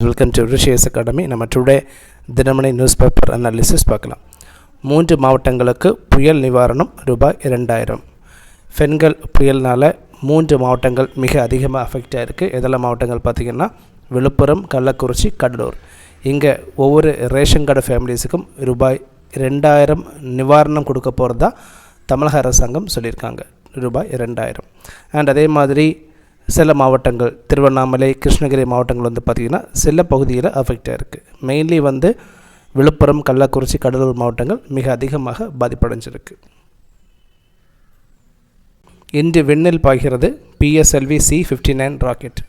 Welcome to Rishiyas academy. நம்ம today Dinamani news paper analysis பார்க்கலாம். 3 மாவட்டங்களுக்கு புயல் நிவாரணம் ரூபாய் 2000. பெண்கள் புயல்னால் 3 மாவட்டங்கள் மிக அதிகமாக அஃபெக்ட் ஆகிருக்கு. எதெல்லாம் மாவட்டங்கள் பார்த்திங்கன்னா விழுப்புரம், கள்ளக்குறிச்சி, கடலூர். இங்கே ஒவ்வொரு ரேஷன் கார்டு ஃபேமிலிஸுக்கும் ரூபாய் 2000 நிவாரணம் கொடுக்க போகிறதா தமிழக அரசாங்கம் சொல்லியிருக்காங்க. ரூபாய் 2000. அண்ட் அதே மாதிரி சில மாவட்டங்கள் திருவண்ணாமலை, கிருஷ்ணகிரி மாவட்டங்கள் வந்து பார்த்திங்கன்னா சில பகுதியில் அஃபெக்ட் ஆகிருக்கு. மெயின்லி வந்து விழுப்புரம், கள்ளக்குறிச்சி, கடலூர் மாவட்டங்கள் மிக அதிகமாக பாதிப்படைஞ்சிருக்கு. இன்று விண்ணில் பாய்கிறது PSLV C-59 rocket.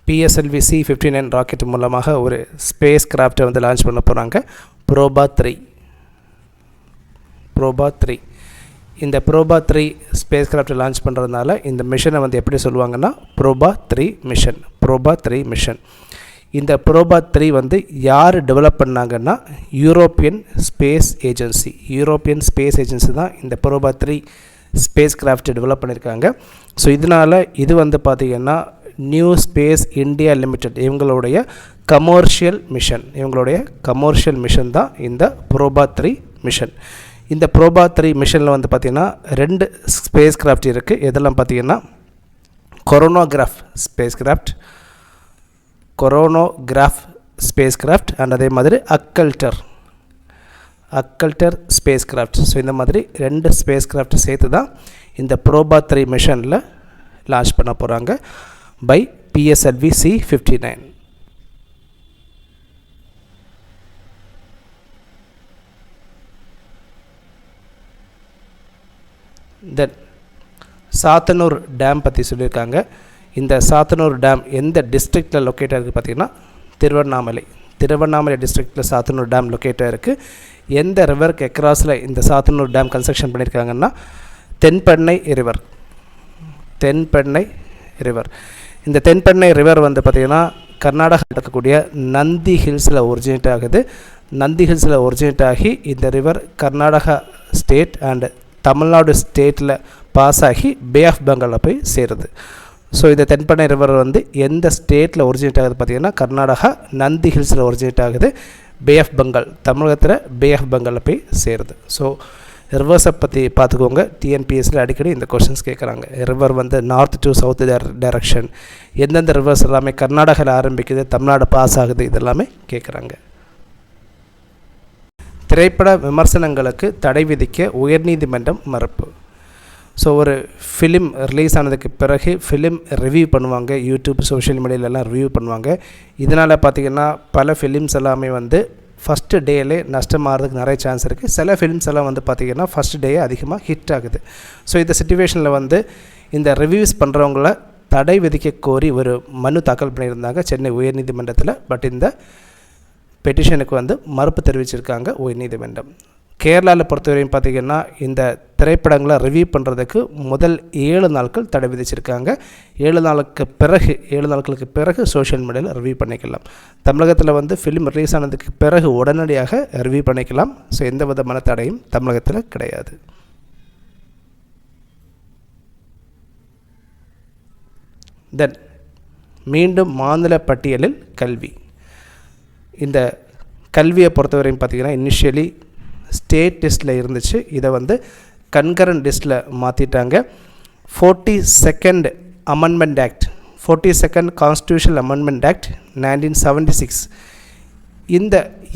PSLV C-59 rocket மூலமாக ஒரு ஸ்பேஸ் கிராஃப்டை வந்து லான்ச் பண்ண போகிறாங்க. ப்ரோபா 3. இந்த ப்ரோபா 3 ஸ்பேஸ் கிராஃப்டை லான்ச் பண்ணுறதுனால இந்த மிஷனை வந்து எப்படி சொல்லுவாங்கன்னா ப்ரோபா 3 மிஷன். இந்த ப்ரோபா 3 வந்து யார் டெவலப் பண்ணாங்கன்னா யூரோப்பியன் ஸ்பேஸ் ஏஜென்சி தான் இந்த ப்ரோபா 3 ஸ்பேஸ் கிராஃப்டை டெவலப் பண்ணியிருக்காங்க. ஸோ இதனால் இது வந்து பார்த்திங்கன்னா நியூ ஸ்பேஸ் இந்தியா லிமிடெட் இவங்களுடைய கமர்ஷியல் மிஷன் தான் இந்த ப்ரோபா 3 மிஷன். இந்த ப்ரோபா 3 மிஷனில் வந்து பார்த்திங்கன்னா 2 ஸ்பேஸ் கிராஃப்ட் இருக்குது. இதெல்லாம் பார்த்திங்கன்னா கொரோனோகிராஃப் ஸ்பேஸ் கிராஃப்ட் அண்ட் அதே மாதிரி அக்கல்டர் ஸ்பேஸ் கிராஃப்ட். ஸோ இந்த மாதிரி 2 ஸ்பேஸ் கிராஃப்ட் சேர்த்து தான் இந்த ப்ரோபா 3 மிஷனில் லான்ச் பண்ண போகிறாங்க by PSLV C-59. Then Sathanur dam பற்றி சொல்லியிருக்காங்க. இந்த சாத்தனூர் டேம் எந்த டிஸ்ட்ரிக்டில் லொக்கேட் ஆகிருக்கு பார்த்திங்கன்னா திருவண்ணாமலை டிஸ்ட்ரிக்டில் சாத்தனூர் டேம் லொக்கேட் ஆகிருக்கு. எந்த ரிவருக்கு எக்ராஸில் இந்த சாத்தனூர் டேம் கன்ஸ்ட்ரக்ஷன் பண்ணியிருக்காங்கன்னா தென்பெண்ணை ரிவர். இந்த தென்பெண்ணை ரிவர் வந்து பார்த்திங்கன்னா கர்நாடகா இருக்கக்கூடிய நந்தி ஹில்ஸில் ஒரிஜினேட் ஆகி இந்த river Karnataka state and Tamil Nadu ஸ்டேட்டில் பாஸ் ஆகி பே ஆஃப் பெங்காலில் போய் சேருது. ஸோ இந்த தென்பெண்ணை ரிவர் வந்து எந்த ஸ்டேட்டில் ஒரிஜினேட் ஆகுது பார்த்திங்கன்னா கர்நாடகா நந்தி ஹில்ஸில் ஒரிஜினேட் ஆகுது. பே ஆஃப் பெங்கால் தமிழகத்தில் பே ஆஃப் பெங்காலில் போய் சேருது. ஸோ ரிவர்ஸை பற்றி பார்த்துக்கோங்க. TNPSசில் அடிக்கடி இந்த கொஷின்ஸ் கேட்குறாங்க. ரிவர் வந்து நார்த் டு சவுத் டைரக்ஷன், எந்தெந்த ரிவர்ஸ் எல்லாமே கர்நாடகாவில் ஆரம்பிக்குது, தமிழ்நாடு பாஸ் ஆகுது, இதெல்லாமே கேட்குறாங்க. திரைப்பட விமர்சனங்களுக்கு தடை விதிக்க உயர்நீதிமன்றம் மறுப்பு. ஸோ ஒரு ஃபிலிம் ரிலீஸ் ஆனதுக்கு பிறகு ஃபிலிம் ரிவ்யூ பண்ணுவாங்க, யூடியூப் சோஷியல் மீடியாலெலாம் ரிவ்யூ பண்ணுவாங்க. இதனால் பார்த்திங்கன்னா பல ஃபிலிம்ஸ் எல்லாமே வந்து ஃபஸ்ட்டு டேலே நஷ்டமாகிறதுக்கு நிறைய சான்ஸ் இருக்குது. சில ஃபிலிம்ஸ் எல்லாம் வந்து பார்த்திங்கன்னா ஃபஸ்ட் டேயே அதிகமாக ஹிட் ஆகுது. ஸோ இந்த சிச்சுவேஷனில் வந்து இந்த ரிவ்யூஸ் பண்ணுறவங்கள தடை விதிக்க கோரி ஒரு மனு தாக்கல் பண்ணியிருந்தாங்க சென்னை உயர்நீதிமன்றத்தில். பட் இந்த பெட்டிஷனுக்கு வந்து மறுப்பு தெரிவிச்சிருக்காங்க உயர்நீதிமன்றம். கேரளாவில் பொறுத்தவரையும் பார்த்திங்கன்னா இந்த திரைப்படங்களை ரிவ்யூ பண்ணுறதுக்கு முதல் 7 நாட்கள் தடை விதிச்சிருக்காங்க. 7 நாட்களுக்கு பிறகு சோஷியல் மீடியாவில் ரிவ்யூ பண்ணிக்கலாம். தமிழகத்தில் வந்து ஃபிலிம் ரிலீஸ் ஆனதுக்கு பிறகு உடனடியாக ரிவ்யூ பண்ணிக்கலாம். ஸோ எந்த விதமான தடையும் தமிழகத்தில் கிடையாது. தென் மீண்டும் மாநில பட்டியலில் கல்வி. இந்த கல்வியை பொறுத்தவரையும் பார்த்திங்கன்னா இனிஷியலி ஸ்டேட் லிஸ்ட்டில் இருந்துச்சு. இதை வந்து கன்கரண்ட் லிஸ்ட்டில் மாற்றிட்டாங்க. 42nd amendment act 42nd constitutional amendment act 1976 இந்த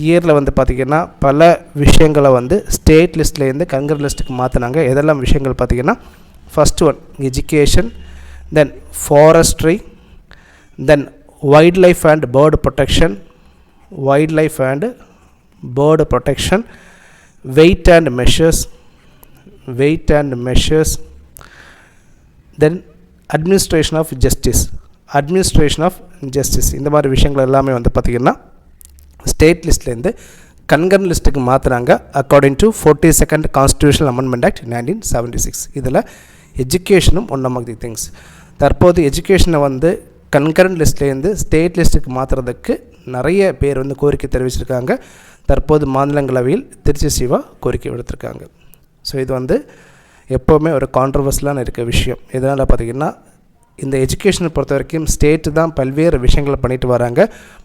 இயரில் வந்து பார்த்திங்கன்னா பல விஷயங்களை வந்து ஸ்டேட் லிஸ்ட்லேருந்து கன்கரண்ட் லிஸ்ட்டுக்கு மாற்றினாங்க. எதெல்லாம் விஷயங்கள் பார்த்திங்கன்னா first one education, then forestry, then wild life and bird protection, weight and measures, then administration of justice. இந்த மாதிரி விஷயங்கள் எல்லாமே வந்து பார்த்திங்கன்னா ஸ்டேட் லிஸ்ட்லேருந்து கன்கரண்ட் லிஸ்ட்டுக்கு மாற்றுறாங்க according to 42nd constitutional amendment act 1976. இதில் எஜுகேஷனும் ஒன் ஆஃப் தி திங்ஸ். தற்போது எஜுகேஷனை வந்து கன்கரண்ட் லிஸ்ட்லேருந்து ஸ்டேட் லிஸ்ட்டுக்கு மாற்றுறதுக்கு நிறைய பேர் வந்து கோரிக்கை தெரிவிச்சிருக்காங்க. தற்போது மாநிலங்களவையில் திருச்சி சிவா கோரிக்கை விடுத்திருக்காங்க. ஸோ இது வந்து எப்போவுமே ஒரு கான்ட்ரவர்சியலான இருக்க விஷயம். இதனால் பார்த்திங்கன்னா இந்த எஜுகேஷனை பொறுத்த வரைக்கும் ஸ்டேட்டு தான் பல்வேறு விஷயங்களை பண்ணிட்டு வராங்க.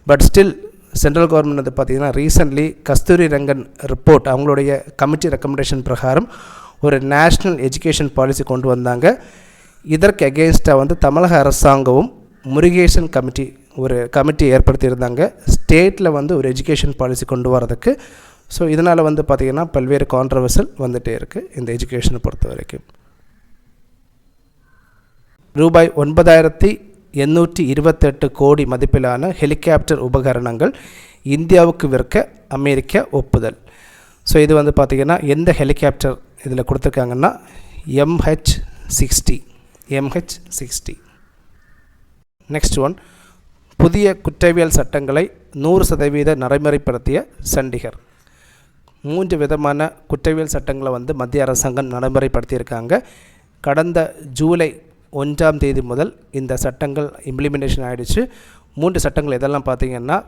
பட் ஸ்டில் சென்ட்ரல் கவர்மெண்ட் வந்து பார்த்திங்கன்னா ரீசெண்ட்லி கஸ்தூரி ரங்கன் ரிப்போர்ட் அவங்களுடைய கமிட்டி ரெக்கமெண்டேஷன் பிரகாரம் ஒரு நேஷ்னல் எஜுகேஷன் பாலிசி கொண்டு வந்தாங்க. இதற்கு அகெயின்ஸ்டாக வந்து தமிழக அரசாங்கமும் முருகேசன் கமிட்டி ஒரு கமிட்டி ஏற்படுத்தியிருந்தாங்க ஸ்டேட்டில் வந்து ஒரு எஜுகேஷன் பாலிசி கொண்டு வரதுக்கு. ஸோ இதனால் வந்து பார்த்திங்கன்னா பல்வேறு கான்ட்ரவர்சல் வந்துகிட்டே இருக்குது இந்த எஜுகேஷனை பொறுத்த வரைக்கும். ரூபாய் 9,828 கோடி மதிப்பிலான ஹெலிகாப்டர் உபகரணங்கள் இந்தியாவுக்கு விற்க அமெரிக்கா ஒப்புதல். ஸோ இது வந்து பார்த்திங்கன்னா எந்த ஹெலிகாப்டர் இதில் கொடுத்துருக்காங்கன்னா MH-60. நெக்ஸ்ட் ஒன், புதிய குற்றவியல் சட்டங்களை 100% நடைமுறைப்படுத்திய சண்டிகர். 3 விதமான குற்றவியல் சட்டங்களை வந்து மத்திய அரசாங்கம் நடைமுறைப்படுத்தியிருக்காங்க. கடந்த ஜூலை 1ஆம் தேதி முதல் இந்த சட்டங்கள் இம்ப்ளிமெண்டேஷன் ஆகிடுச்சு. 3 சட்டங்கள் எதெல்லாம் பார்த்திங்கன்னா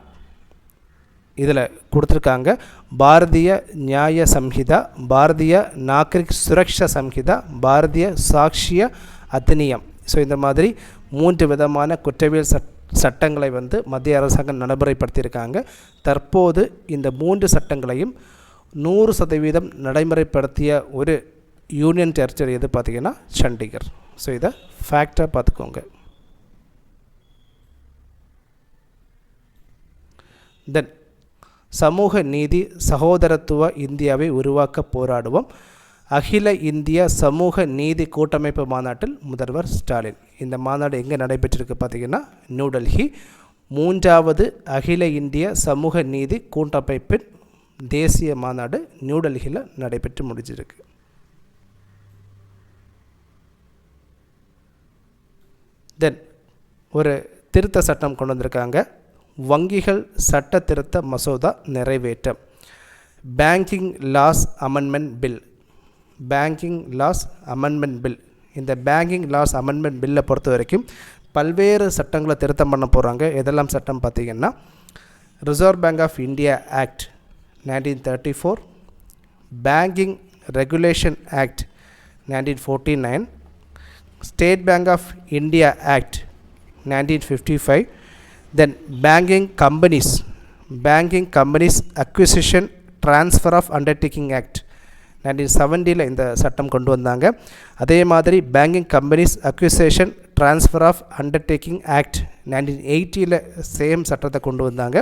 இதில் கொடுத்துருக்காங்க. பாரதிய நியாய சம்ஹிதா, பாரதிய நாகரிக் சுரக்ஷா சம்ஹிதா, பாரதிய சாக்ஷிய அதிநியம். ஸோ இந்த மாதிரி 3 விதமான குற்றவியல் சட்டங்களை வந்து மத்திய அரசாங்கம் நடைமுறைப்படுத்தியிருக்காங்க. தற்போது இந்த 3 சட்டங்களையும் 100% நடைமுறைப்படுத்திய ஒரு யூனியன் டெரிட்டரி எது பார்த்திங்கன்னா சண்டிகர். ஸோ இதை ஃபேக்டாக பார்த்துக்கோங்க. தென் சமூக நீதி சகோதரத்துவ இந்தியாவை உருவாக்க போராடுவோம். அகில இந்திய சமூக நீதி கூட்டமைப்பு மாநாட்டில் முதல்வர் ஸ்டாலின். இந்த மாநாடு எங்கே நடைபெற்றிருக்கு பார்த்திங்கன்னா நியூடெல்லி. 3வது அகில இந்திய சமூக நீதி கூட்டமைப்பின் தேசிய மாநாடு நியூடெல்லியில் நடைபெற்று முடிஞ்சிருக்கு. தென் ஒரு திருத்த சட்டம் கொண்டு வந்திருக்காங்க. வங்கிகள் சட்ட திருத்த மசோதா நிறைவேற்றம். Banking laws amendment bill. இந்த பேங்கிங் லாஸ் அமெண்ட்மெண்ட் பில்லை பொறுத்த வரைக்கும் பல்வேறு சட்டங்களை திருத்தம் பண்ண போகிறாங்க. எதெல்லாம் சட்டம் பார்த்திங்கன்னா Reserve Bank of India Act 1934, banking regulation act 1949, State Bank of India Act 1955, then banking companies acquisition transfer of undertaking act 1970 இந்த சட்டம் கொண்டு வந்தாங்க. அதே மாதிரி banking companies acquisition transfer of undertaking act 1980 same சட்டத்தை கொண்டு வந்தாங்க.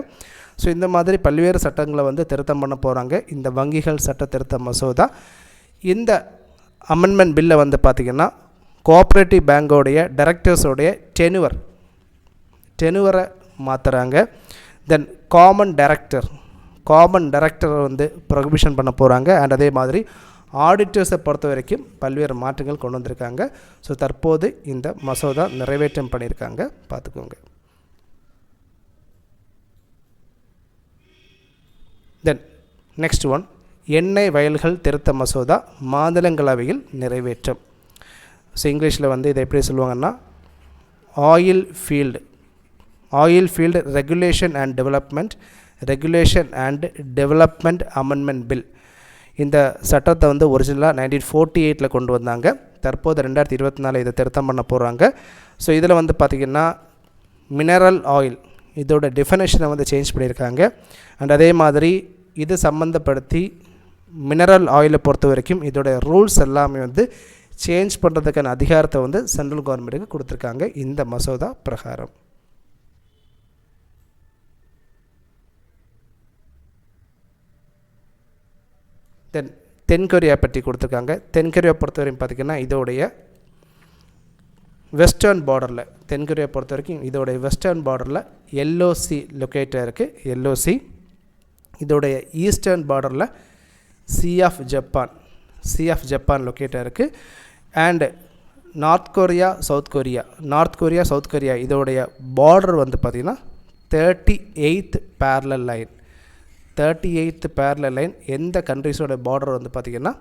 ஸோ இந்த மாதிரி பல்வேறு சட்டங்களை வந்து திருத்தம் பண்ண போகிறாங்க இந்த வங்கிகள் சட்ட திருத்த மசோதா. இந்த அமெண்ட்மெண்ட் பில்லை வந்து பார்த்திங்கன்னா கோஆப்ரேட்டிவ் பேங்கோடைய டைரக்டர்ஸோடைய டெனுவரை மாற்றுறாங்க. தென் காமன் டைரக்டரை வந்து ப்ரொஹிபிஷன் பண்ண போகிறாங்க. அண்ட் அதே மாதிரி ஆடிட்டர்ஸை பொறுத்த வரைக்கும் பல்வேறு மாற்றங்கள் கொண்டு வந்திருக்காங்க. ஸோ தற்போது இந்த மசோதா நிறைவேற்றம் பண்ணியிருக்காங்க, பார்த்துக்கோங்க. தென் நெக்ஸ்ட் ஒன், எண்ணெய் வயல்கள் திருத்த மசோதா மாநிலங்களவையில் நிறைவேற்றம். ஸோ இங்கிலீஷில் வந்து இதை எப்படி சொல்லுவாங்கன்னா oil field regulation and development amendment bill. இந்த சட்டத்தை வந்து ஒரிஜினலாக 1948 கொண்டு வந்தாங்க. தற்போது 2024 இதை திருத்தம் பண்ண போகிறாங்க. ஸோ இதில் வந்து பார்த்திங்கன்னா மினரல் ஆயில் இதோட டெஃபினேஷனை வந்து சேஞ்ச் பண்ணியிருக்காங்க. அண்ட் அதே மாதிரி இது சம்மந்தப்படுத்தி மினரல் ஆயிலை பொறுத்த வரைக்கும் இதோட ரூல்ஸ் எல்லாமே வந்து சேஞ்ச் பண்ணுறதுக்கான அதிகாரத்தை வந்து சென்ட்ரல் கவர்மெண்ட்டுக்கு கொடுத்துருக்காங்க இந்த மசோதா பிரகாரம். தென்கொரியா பற்றி கொடுத்துருக்காங்க. தென்கொரியா பொறுத்த வரைக்கும் பார்த்திங்கன்னா இதோடைய வெஸ்டர்ன் பார்டரில் தென்கொரியா பொறுத்த வரைக்கும் இதோடைய வெஸ்டர்ன் பார்டரில் எல்ஓசி லொக்கேட்டாக இருக்குது. எல்ஓசி இதோடைய ஈஸ்டர்ன் பார்டரில் சி ஆஃப் ஜப்பான் லொக்கேட்டாக இருக்குது. And north Korea south Korea இதோடைய பார்டர் வந்து பார்த்திங்கன்னா 38th parallel லைன் எந்த கண்ட்ரிஸோட பார்டர் வந்து பார்த்திங்கன்னா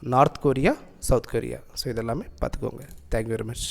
north Korea, south Korea. So இதெல்லாமே பார்த்துக்கோங்க. Thank you very much.